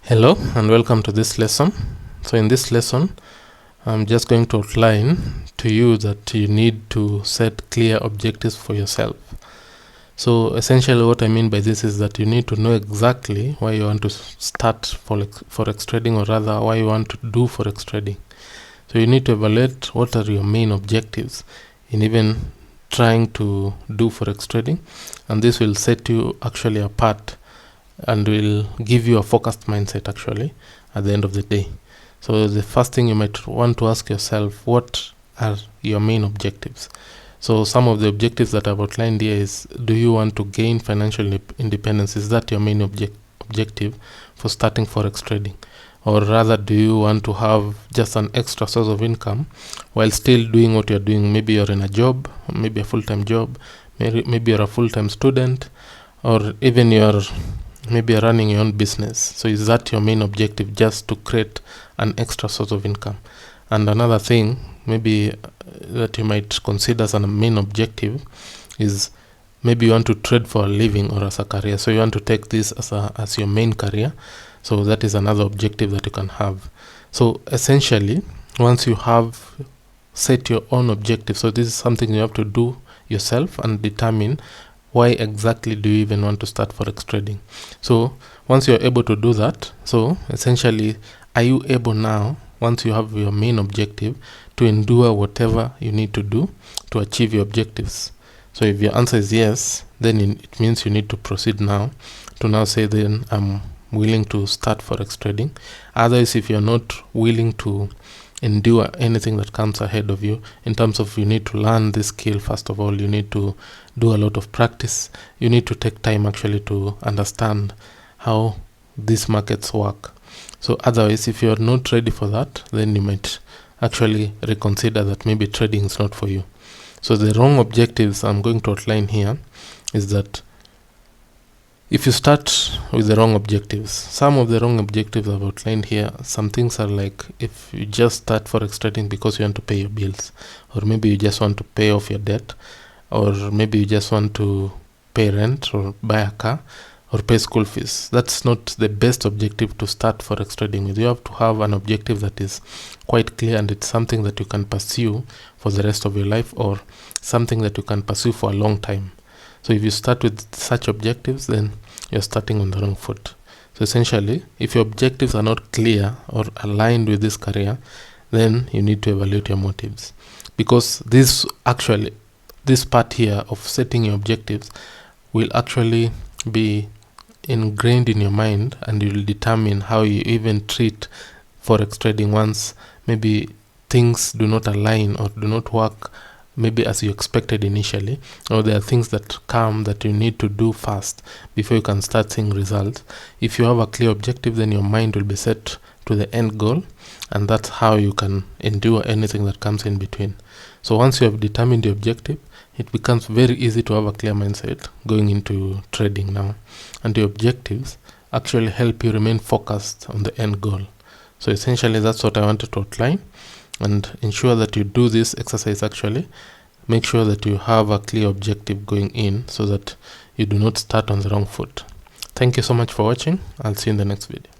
Hello and welcome to this lesson. So in this lesson, I'm just going to outline to you that you need to set clear objectives for yourself. So essentially what I mean by this is that you need to know exactly why you want to start forex trading, or rather why you want to do forex trading. So you need to evaluate what are your main objectives in even trying to do forex trading, and this will set you actually apart and will give you a focused mindset actually at the end of the day. So the first thing you might want to ask yourself, what are your main objectives? So some of the objectives that I've outlined here is, do you want to gain financial independence? Is that your main objective for starting forex trading? Or rather, do you want to have just an extra source of income while still doing what you're doing? Maybe you're in a job, maybe a full-time job, maybe you're a full-time student, or even maybe you're running your own business. So is that your main objective, just to create an extra source of income? And another thing maybe that you might consider as a main objective is, maybe you want to trade for a living or as a career. So you want to take this as your main career. So that is another objective that you can have. So essentially, once you have set your own objective, so this is something you have to do yourself and determine why exactly do you even want to start forex trading. So once you're able to do that, so essentially, are you able now, once you have your main objective, to endure whatever you need to do to achieve your objectives? So if your answer is yes, then it means you need to proceed now to now say, then I'm willing to start forex trading. Otherwise, if you're not willing to endure anything that comes ahead of you, in terms of, you need to learn this skill. First of all, you need to do a lot of practice. You need to take time actually to understand how these markets work. So otherwise, if you're not ready for that, then you might actually reconsider that maybe trading is not for you. So the wrong objectives I'm going to outline here is that if you start with the wrong objectives, some of the wrong objectives I've outlined here, some things are like, if you just start forex trading because you want to pay your bills, or maybe you just want to pay off your debt, or maybe you just want to pay rent or buy a car or pay school fees. That's not the best objective to start forex trading with. You have to have an objective that is quite clear, and it's something that you can pursue for the rest of your life, or something that you can pursue for a long time. So if you start with such objectives, then you're starting on the wrong foot. So essentially, if your objectives are not clear or aligned with this career, then you need to evaluate your motives. Because this part here of setting your objectives will actually be ingrained in your mind, and you will determine how you even treat forex trading once maybe things do not align or do not work maybe as you expected initially, or there are things that come that you need to do fast before you can start seeing results. If you have a clear objective, then your mind will be set to the end goal, and that's how you can endure anything that comes in between. So once you have determined the objective, it becomes very easy to have a clear mindset going into trading now, and the objectives actually help you remain focused on the end goal. So essentially, that's what I wanted to outline, and ensure that you do this exercise. Actually make sure that you have a clear objective going in, so that you do not start on the wrong foot. Thank you so much for watching. I'll see you in the next video.